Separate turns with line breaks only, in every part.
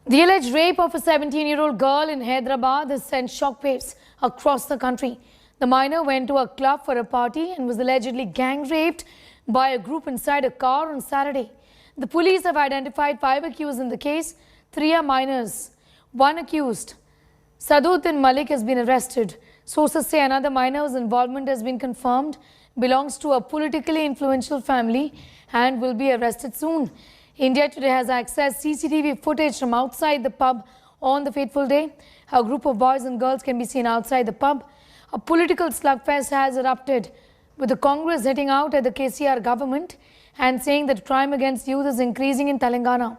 The alleged rape of a 17-year-old girl in Hyderabad has sent shockwaves across the country. The minor went to a club for a party and was allegedly gang raped by a group inside a car on Saturday. The police have identified 5 accused in the case. 3 are minors. 1 accused, Saduddin Malik, has been arrested. Sources say another minor's involvement has been confirmed, belongs to a politically influential family and will be arrested soon. India Today has accessed CCTV footage from outside the pub on the fateful day. A group of boys and girls can be seen outside the pub. A political slugfest has erupted, with the Congress hitting out at the KCR government and saying that crime against youth is increasing in Telangana.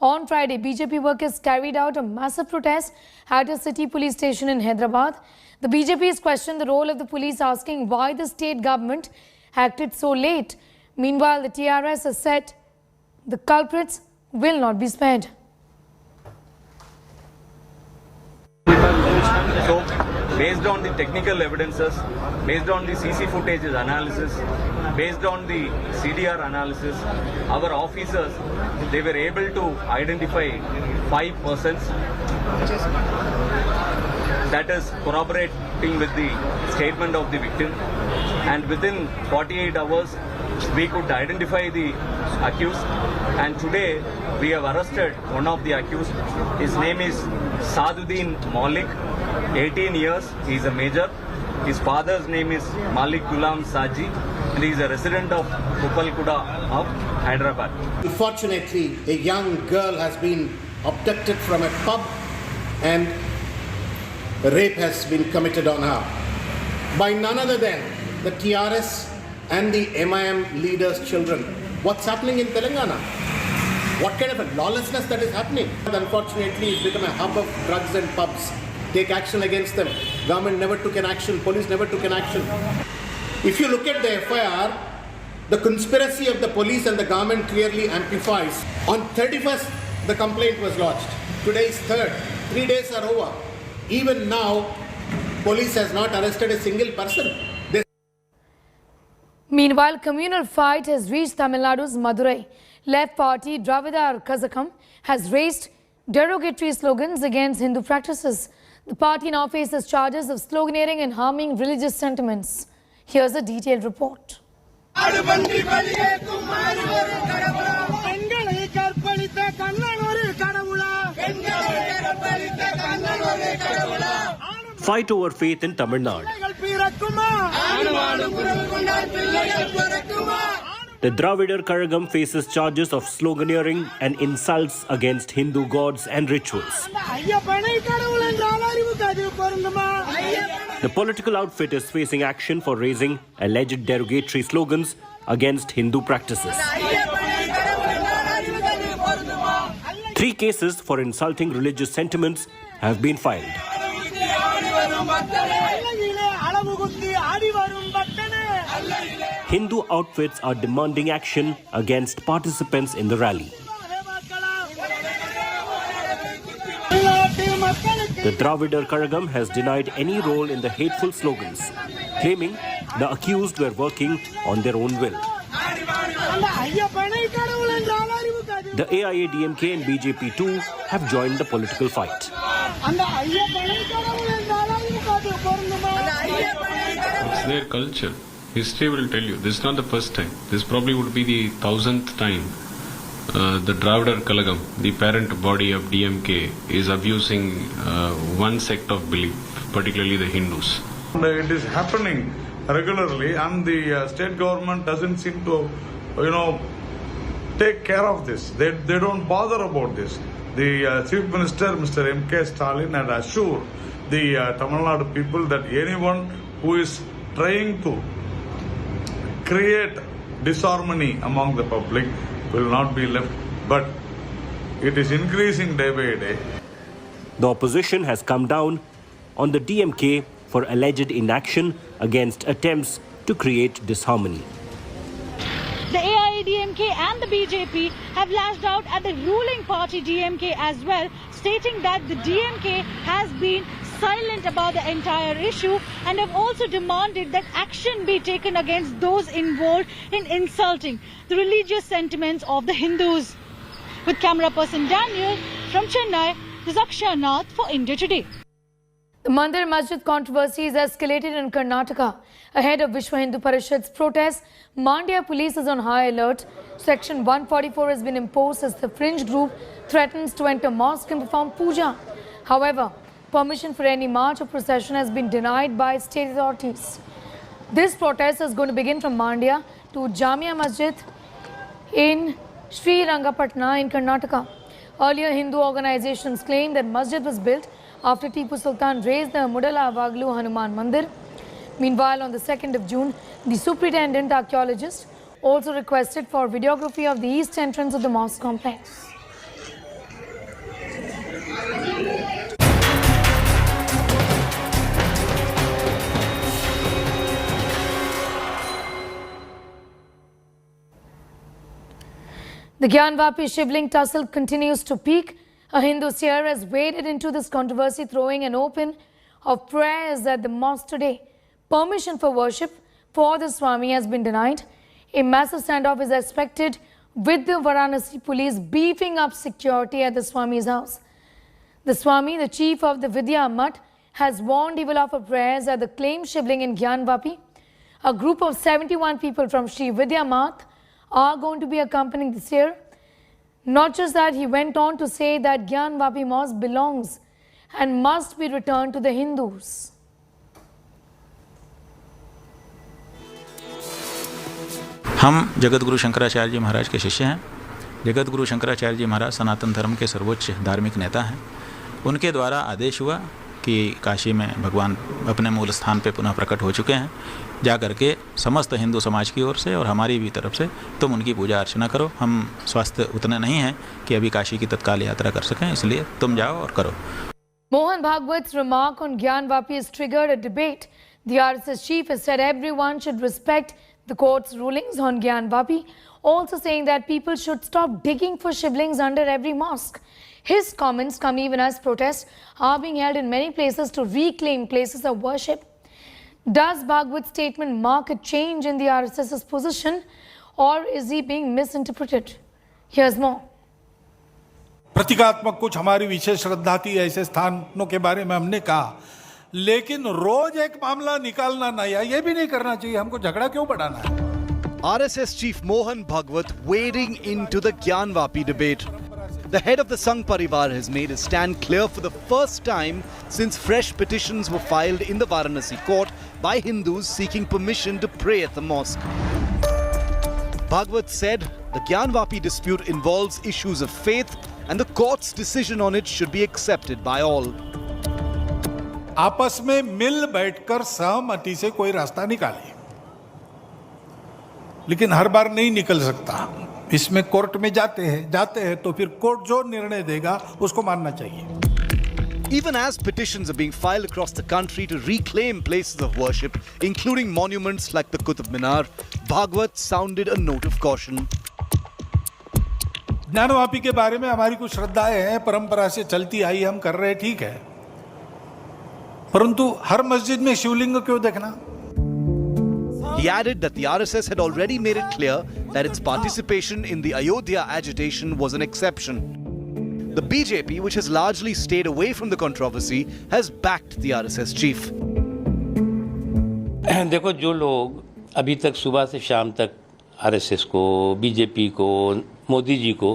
On Friday, BJP workers carried out a massive protest at a city police station in Hyderabad. The BJP has questioned the role of the police, asking why the state government acted so late. Meanwhile, the TRS has said the culprits will not be spared.
So, based on the technical evidences, based on the CC footage analysis, based on the CDR analysis, our officers, they were able to identify 5 persons. That is corroborating with the statement of the victim, and within 48 hours we could identify the accused, and today we have arrested one of the accused. His name is Saduddin Malik, 18 years, he is a major. His father's name is Malik Gulam Saji, and he is a resident of Kupalkuda of Hyderabad.
Unfortunately, a young girl has been abducted from a pub and rape has been committed on her by none other than the TRS and the MIM leaders' children. What's happening in Telangana? What kind of a lawlessness that is happening? Unfortunately, it's become a hub of drugs and pubs. Take action against them. Government never took an action. Police never took an action. If you look at the FIR, the conspiracy of the police and the government clearly amplifies. On 31st, the complaint was lodged. Today is 3rd. 3 days are over. Even now, police has not arrested a single person.
Meanwhile, communal fight has reached Tamil Nadu's Madurai. Left party Dravida Kazakam has raised derogatory slogans against Hindu practices. The party now faces charges of sloganeering and harming religious sentiments. Here's a detailed report.
Fight over faith in Tamil Nadu. The Dravidar Karagam faces charges of sloganeering and insults against Hindu gods and rituals. The political outfit is facing action for raising alleged derogatory slogans against Hindu practices. 3 cases for insulting religious sentiments have been filed. Hindu outfits are demanding action against participants in the rally. The Dravidar Karagam has denied any role in the hateful slogans, claiming the accused were working on their own will. The AIADMK and BJP too have joined the political fight.
It's their culture. History will tell you, this is not the first time. This probably would be the 1000th time the Dravidar Kalagam, the parent body of DMK, is abusing one sect of belief, particularly the Hindus.
It is happening regularly, and the state government doesn't seem to, take care of this. They don't bother about this. The Chief Minister, Mr. M.K. Stalin, had assured the Tamil Nadu people that anyone who is trying to create disharmony among the public will not be left, but it is increasing day by day.
The opposition has come down on the DMK for alleged inaction against attempts to create disharmony.
The AIADMK and the BJP have lashed out at the ruling party DMK as well, stating that the DMK has been silent about the entire issue and have also demanded that action be taken against those involved in insulting the religious sentiments of the Hindus. With camera person Daniel, From Chennai, this is Akshay Nath for India Today.
The Mandir Masjid controversy is escalated in Karnataka. Ahead of Vishwa Hindu Parishad's protests, Mandya police is on high alert. Section 144 has been imposed as the fringe group threatens to enter mosque and perform puja. However, permission for any march or procession has been denied by state authorities. This protest is going to begin from Mandya to Jamia Masjid in Sri Rangapatna in Karnataka. Earlier, Hindu organizations claimed that masjid was built after Tipu Sultan raised the Mudala Vaglu Hanuman Mandir. Meanwhile, on the 2nd of June, the superintendent archaeologist also requested for videography of the east entrance of the mosque complex. The Gyanvapi Shivling tussle continues to peak. A Hindu seer has waded into this controversy, throwing an open of prayers at the mosque today. Permission for worship for the Swami has been denied. A massive standoff is expected, with the Varanasi police beefing up security at the Swami's house. The Swami, the chief of the Vidya Mutt, has warned he will offer prayers at the claimed Shivling in Gyanvapi. A group of 71 people from Sri Vidya Mutt are going to be accompanying this year. Not just that, he went on to say that Gyanvapi mosque belongs and must be returned to the Hindus.
हम जगत गुरु शंकराचार्य जी महाराज के शिष्य हैं। जगत गुरु शंकराचार्य जी महाराज सनातन धर्म के सर्वोच्च धार्मिक नेता हैं। उनके द्वारा आदेश हुआ कि काशी में भगवान अपने मूल स्थान पे पुनः प्रकट हो चुके हैं। जा करके समस्त हिंदू समाज की ओर से और हमारी भी तरफ से तुम उनकी पूजा अर्चना करो। हम स्वस्थ उतने नहीं हैं कि अभी काशी की तत्काल यात्रा कर सकें, इसलिए तुम जाओ और करो।
Mohan Bhagwat's remark on Gyanvapi has triggered a debate. The RSS chief has said everyone should respect the court's rulings on Gyanvapi, also saying that people should stop digging for shivlings under every mosque. His comments come even as protests are being held in many places to reclaim places of worship. Does Bhagwat's statement mark a change in the RSS's position, or is he being misinterpreted? Here's more.
प्रतीकात्मक कुछ हमारी विशेष श्रद्धा थी, ऐसे स्थानों के बारे में हमने कहा, लेकिन रोज एक मामला निकालना नया, ये भी नहीं करना चाहिए। हमको झगड़ा क्यों बढ़ाना है?
RSS chief Mohan Bhagwat wading into the Gyanvapi debate. The head of the Sangh Parivar has made his stand clear for the first time since fresh petitions were filed in the Varanasi court by Hindus seeking permission to pray at the mosque. Bhagwat said the Gyanvapi dispute involves issues of faith and the court's decision on it should be accepted by all.
आपस में मिल बैठकर सहमति से कोई रास्ता निकाले, लेकिन हर बार नहीं निकल सकता। इसमें कोर्ट में जाते हैं तो फिर कोर्ट जो निर्णय देगा उसको मानना चाहिए।
Even as petitions are being filed across the country to reclaim places of worship, including monuments like the Qutub Minar, Bhagwat sounded a note of caution.
Gyanvapi के बारे में हमारी कुछ श्रद्धाएं हैं, परंपरा से चलती आई, हम कर रहे, ठीक है, परंतु हर मस्जिद में शिवलिंग क्यों देखना?
He added that the RSS had already made it clear that its participation in the Ayodhya agitation was an exception. The BJP, which has largely stayed away from the controversy, has backed the RSS chief.
देखो, जो लोग अभी तक सुबह से शाम तक RSS को, बीजेपी को, मोदी जी को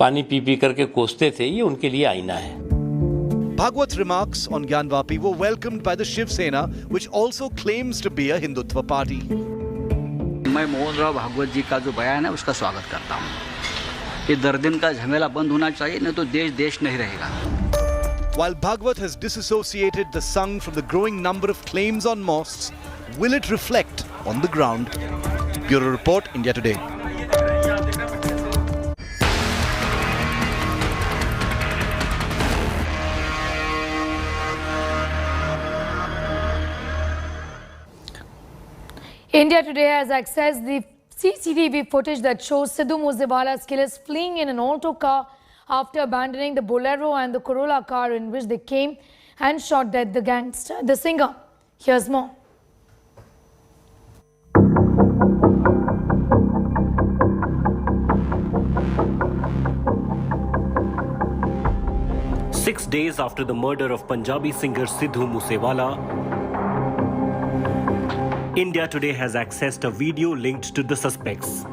पानी पी पी करके कोसते थे, ये उनके लिए आईना है।
Bhagwat's remarks on Gyanvapi were welcomed by the Shiv Sena, which also claims to be a Hindutva party.
मैं मोहन राव भागवत जी का जो बयान है उसका स्वागत करता हूँ। ये दर्दिन का झमेला बंद होना चाहिए, नहीं तो देश देश नहीं रहेगा।
While Bhagwat has disassociated the Sangh from the growing number of claims on mosques, will it reflect on the ground? Bureau Report, India Today.
India Today has accessed the CCTV footage that shows Sidhu Moosewala's killers fleeing in an alto car after abandoning the Bolero and the Corolla car in which they came and shot dead the gangster, the singer. Here's more.
6 days after the murder of Punjabi singer Sidhu Moosewala, India Today has accessed a video linked to the suspects.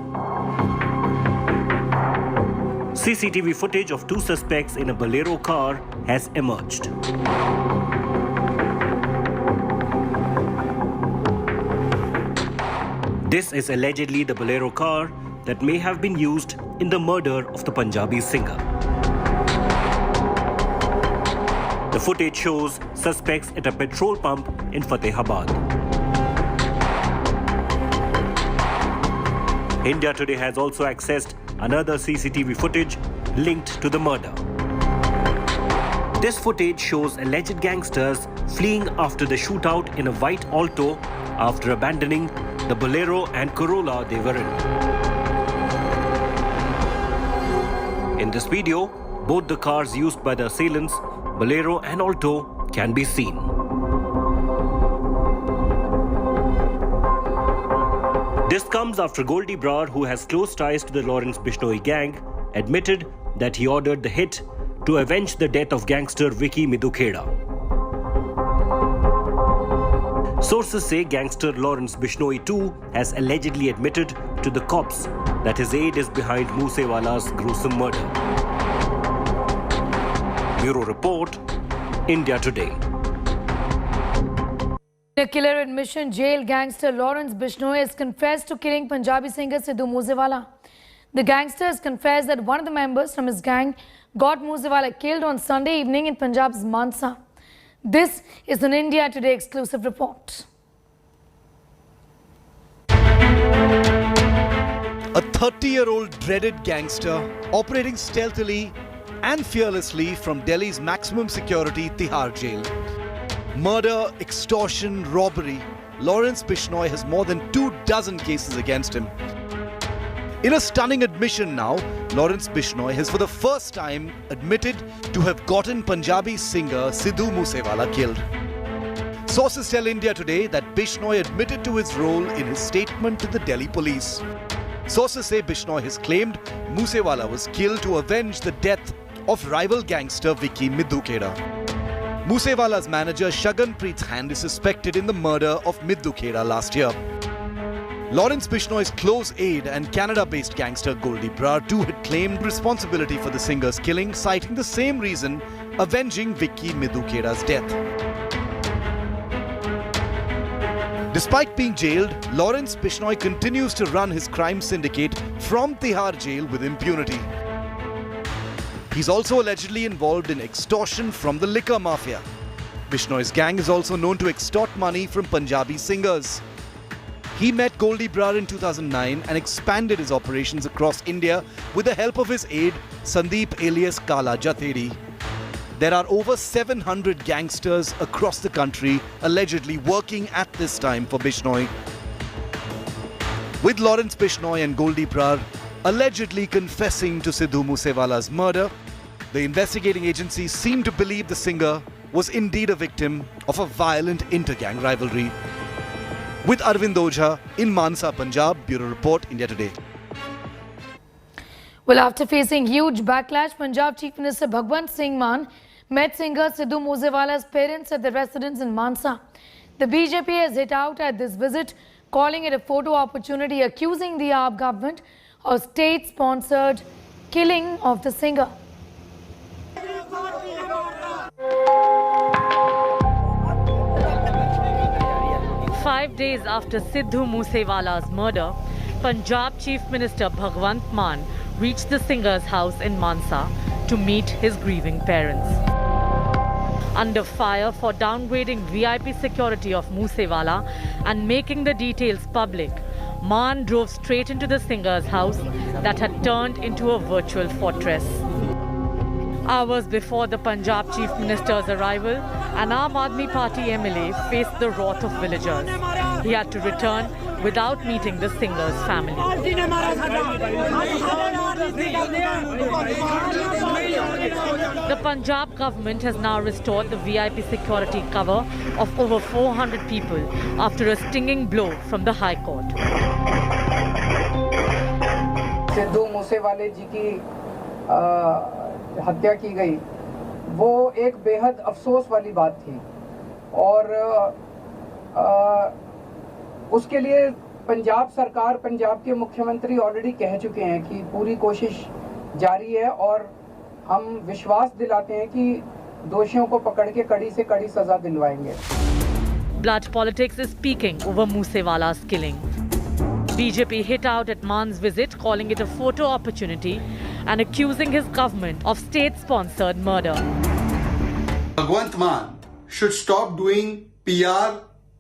CCTV footage of 2 suspects in a Bolero car has emerged. This is allegedly the Bolero car that may have been used in the murder of the Punjabi singer. The footage shows suspects at a petrol pump in Hyderabad. India Today has also accessed another CCTV footage linked to the murder. This footage shows alleged gangsters fleeing after the shootout in a white Alto after abandoning the Bolero and Corolla they were in. In this video, both the cars used by the assailants, Bolero and Alto, can be seen. This comes after Goldie Brar, who has close ties to the Lawrence Bishnoi gang, admitted that he ordered the hit to avenge the death of gangster Vicky Midhukheda. Sources say gangster Lawrence Bishnoi too has allegedly admitted to the cops that his aide is behind Moosewala's gruesome murder. Bureau Report, India Today.
In a killer admission, jail gangster Lawrence Bishnoi has confessed to killing Punjabi singer Sidhu Moosewala. The gangster has confessed that one of the members from his gang got Moosewala killed on Sunday evening in Punjab's Mansa. This is an India Today exclusive report.
A 30-year-old dreaded gangster operating stealthily and fearlessly from Delhi's maximum security Tihar jail. Murder, extortion, robbery. Lawrence Bishnoi has more than 24 cases against him. In a stunning admission now, Lawrence Bishnoi has for the first time admitted to have gotten Punjabi singer Sidhu Moosewala killed. Sources tell India Today that Bishnoi admitted to his role in his statement to the Delhi police. Sources say Bishnoi has claimed Moosewala was killed to avenge the death of rival gangster Vicky Midhukheda. Moosewala's manager Shagan Preet's hand is suspected in the murder of Midhukheda last year. Lawrence Bishnoi's close aide and Canada-based gangster Goldie Brar too had claimed responsibility for the singer's killing, citing the same reason, avenging Vicky Midhukheda's death. Despite being jailed, Lawrence Bishnoi continues to run his crime syndicate from Tihar jail with impunity. He's also allegedly involved in extortion from the liquor mafia. Bishnoi's gang is also known to extort money from Punjabi singers. He met Goldie Brar in 2009 and expanded his operations across India with the help of his aide Sandeep alias Kala Jathedi. There are over 700 gangsters across the country allegedly working at this time for Bishnoi. With Lawrence Bishnoi and Goldie Brar allegedly confessing to Sidhu Moosewala's murder, the investigating agencies seem to believe the singer was indeed a victim of a violent inter-gang rivalry. With Arvind Ojha in Mansa, Punjab, Bureau Report, India Today.
Well, after facing huge backlash, Punjab Chief Minister Bhagwat Singh Mann met singer Sidhu Moosewala's parents at their residence in Mansa. The BJP has hit out at this visit, calling it a photo opportunity, accusing the AAP government of state-sponsored killing of the singer.
Five days after Sidhu Moosewala's murder, Punjab Chief Minister Bhagwat Mann reached the singer's house in Mansa to meet his grieving parents. Under fire for downgrading VIP security of Moosewala and making the details public, Mann drove straight into the singer's house that had turned into a virtual fortress. Hours before the Punjab Chief Minister's arrival, an Aam Aadmi Party MLA faced the wrath of villagers. He had to return without meeting the singer's family. The Punjab government has now restored the VIP security cover of over 400 people after a stinging blow from the High Court.
Sidhu मूसेवाले जी की हत्या की गई, वो एक बेहद अफसोस वाली बात थी और उसके लिए पंजाब सरकार, पंजाब के मुख्यमंत्री ऑलरेडी कह चुके हैं कि पूरी कोशिश जारी है और हम विश्वास दिलाते हैं कि दोषियों को पकड़ के कड़ी से कड़ी सजा दिलवाएंगे।
Blood politics is peaking over Moosewala's killing. BJP hit out at Man's visit, calling it a photo opportunity and accusing his government of state-sponsored murder.
Bhagwat Man should stop doing PR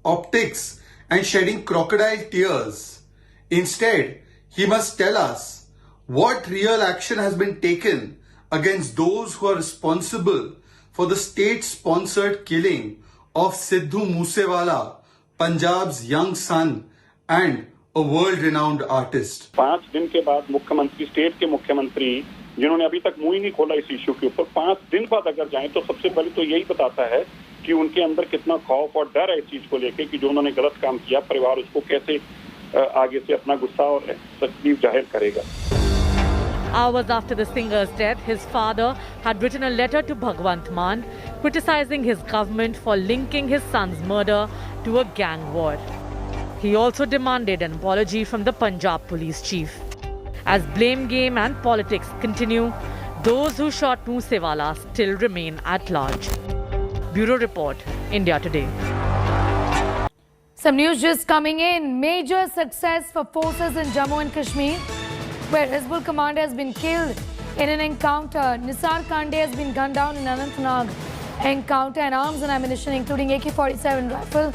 optics and shedding crocodile tears. Instead, he must tell us what real action has been taken against those who are responsible for the state-sponsored killing of Sidhu Moosewala, Punjab's young son and a world-renowned artist.
5 दिन के बाद मुख्यमंत्री, state के मुख्यमंत्री जिन्होंने अभी तक मुंह ही नहीं खोला इस इश्यू के ऊपर, 5 दिन बाद अगर जाएं तो सबसे पहले तो यही बताता है कि उनके अंदर कितना खौफ और डर है इस चीज को लेके कि जो उन्होंने गलत काम किया, परिवार उसको कैसे आगे से अपना गुस्सा और तकलीफ जाहिर करेगा।
Hours after the singer's death, his father had written a letter to Bhagwat Man criticizing his government for linking his son's murder to a gang war. He also demanded an apology from the Punjab police chief. As blame game and politics continue, those who shot Moosewala still remain at large. Bureau Report, India Today.
Some news just coming in. Major success for forces in Jammu and Kashmir, where Hizbul commander has been killed in an encounter. Nisar Kande has been gunned down in Anantnag. Encounter and arms and ammunition, including AK-47 rifle,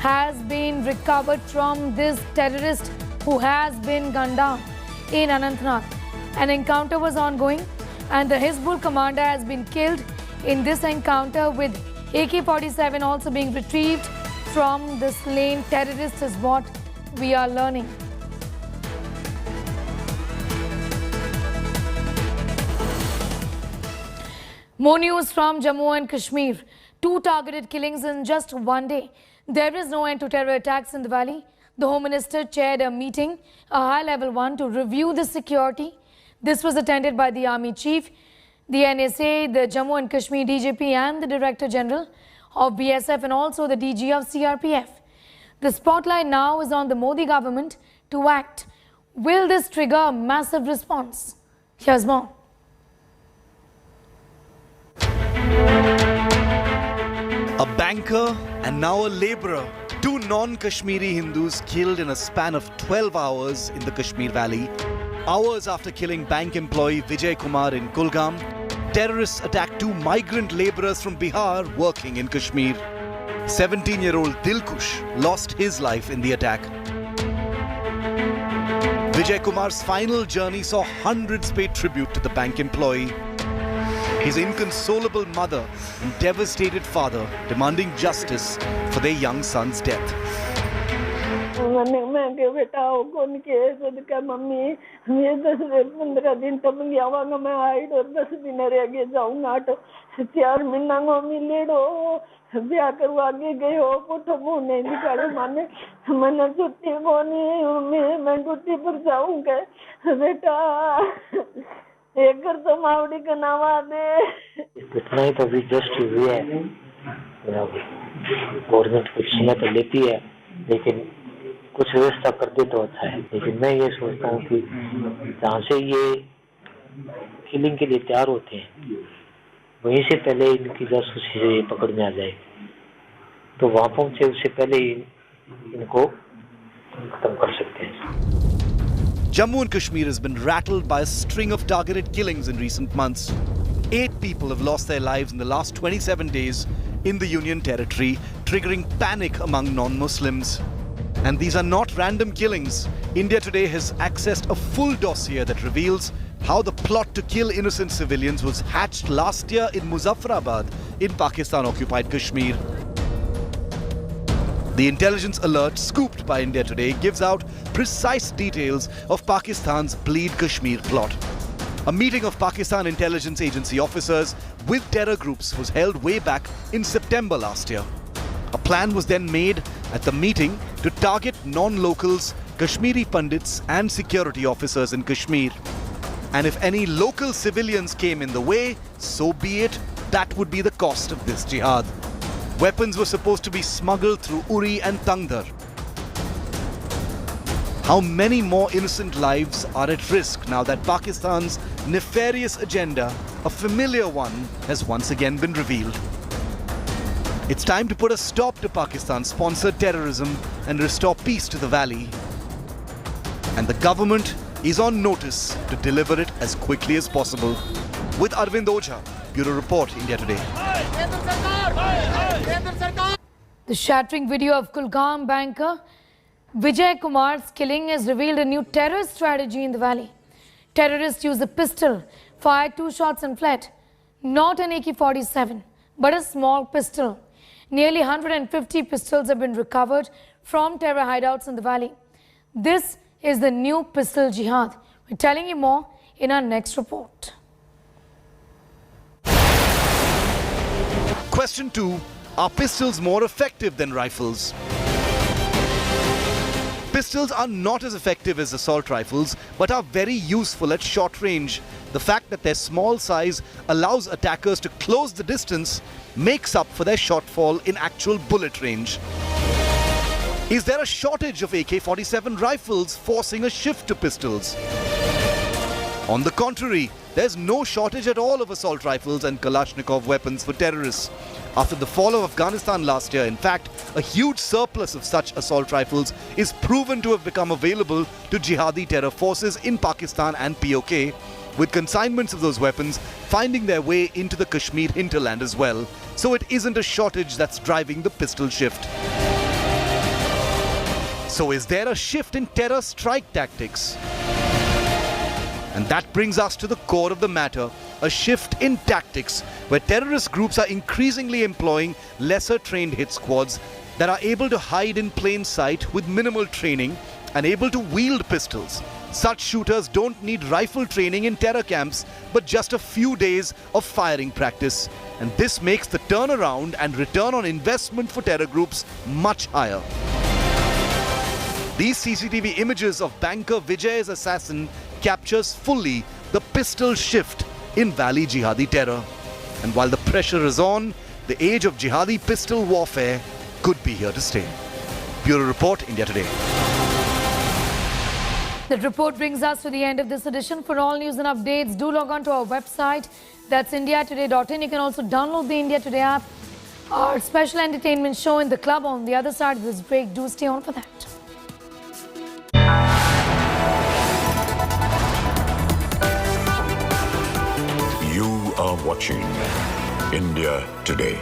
has been recovered from this terrorist who has been gunned down in Anantnag. An encounter was ongoing and the Hizbul commander has been killed in this encounter, with AK-47 also being retrieved from the slain terrorist, is what we are learning. More news from Jammu and Kashmir. 2 targeted killings in just one day. There is no end to terror attacks in the valley. The Home Minister chaired a meeting, a high-level one, to review the security. This was attended by the Army Chief, the NSA, the Jammu and Kashmir DGP and the Director General of BSF and also the DG of CRPF. The spotlight now is on the Modi government to act. Will this trigger a massive response? Here's more.
A banker and now a labourer. 2 non-Kashmiri Hindus killed in a span of 12 hours in the Kashmir Valley. Hours after killing bank employee Vijay Kumar in Kulgam, terrorists attacked 2 migrant labourers from Bihar working in Kashmir. 17-year-old Dilkush lost his life in the attack. Vijay Kumar's final journey saw hundreds pay tribute to the bank employee. His inconsolable mother and devastated father demanding justice for their young son's death.
मैं के बेटा कौन के सदका mummy मैं 10-15 दिन तक आवांगा मैं हाइट और 10 दिन रह गए जाऊंगा तो 4 महीना को मिलेडो ब्याह करवा के गए हो पुठो मुंह नहीं निकाले माने मैंने छुट्टी कोनी मैं छुट्टी पर जाऊंगा बेटा एक घर तो मावड़ी का नामा दे
इतना ही तो भी जस्ट हुआ है। गवर्नमेंट कुछ समय तो लेती है लेकिन कुछ व्यवस्था कर दे तो अच्छा है। लेकिन मैं ये सोचता हूँ कि जहाँ से ये किलिंग के लिए तैयार होते हैं वहीं से पहले इनकी जासूसी से पकड़ में आ जाए तो वहाँ पहुँचे उससे पहले ही इनको खत्म कर सकते हैं।
Jammu and Kashmir has been rattled by a string of targeted killings in recent months. 8 people have lost their lives in the last 27 days in the Union Territory, triggering panic among non-Muslims. And these are not random killings. India Today has accessed a full dossier that reveals how the plot to kill innocent civilians was hatched last year in Muzaffarabad in Pakistan-occupied Kashmir. The intelligence alert scooped by India Today gives out precise details of Pakistan's Bleed Kashmir plot. A meeting of Pakistan Intelligence Agency officers with terror groups was held way back in September last year. A plan was then made at the meeting to target non-locals, Kashmiri pundits and security officers in Kashmir. And if any local civilians came in the way, so be it, that would be the cost of this jihad. Weapons were supposed to be smuggled through Uri and Tangdar. How many more innocent lives are at risk now that Pakistan's nefarious agenda, a familiar one, has once again been revealed? It's time to put a stop to Pakistan-sponsored terrorism and restore peace to the valley. And the government is on notice to deliver it as quickly as possible. With Arvind Ojha, Bureau Report, India Today.
The shattering video of Kulgam banker Vijay Kumar's killing has revealed a new terrorist strategy in the valley. Terrorists used a pistol, fired 2 shots and fled. Not an AK-47, but a small pistol. Nearly 150 pistols have been recovered from terror hideouts in the valley. This is the new pistol jihad. We're telling you more in our next report.
Question 2. Are pistols more effective than rifles? Pistols are not as effective as assault rifles, but are very useful at short range. The fact that their small size allows attackers to close the distance makes up for their shortfall in actual bullet range. Is there a shortage of AK-47 rifles forcing a shift to pistols? On the contrary, there's no shortage at all of assault rifles and Kalashnikov weapons for terrorists. After the fall of Afghanistan last year, in fact, a huge surplus of such assault rifles is proven to have become available to jihadi terror forces in Pakistan and POK, with consignments of those weapons finding their way into the Kashmir hinterland as well. So it isn't a shortage that's driving the pistol shift. So is there a shift in terror strike tactics? And that brings us to the core of the matter, a shift in tactics where terrorist groups are increasingly employing lesser trained hit squads that are able to hide in plain sight with minimal training and able to wield pistols. Such shooters don't need rifle training in terror camps, but just a few days of firing practice. And this makes the turnaround and return on investment for terror groups much higher. These CCTV images of banker Vijay's assassin captures fully the pistol shift in Valley jihadi terror. And while the pressure is on, the age of jihadi pistol warfare could be here to stay. Bureau Report, India Today.
That report brings us to the end of this edition. For all news and updates, do log on to our website. That's indiatoday.in. You can also download the India Today app. Our special entertainment show in the club on the other side of this break. Do stay on for that.
You are watching India Today.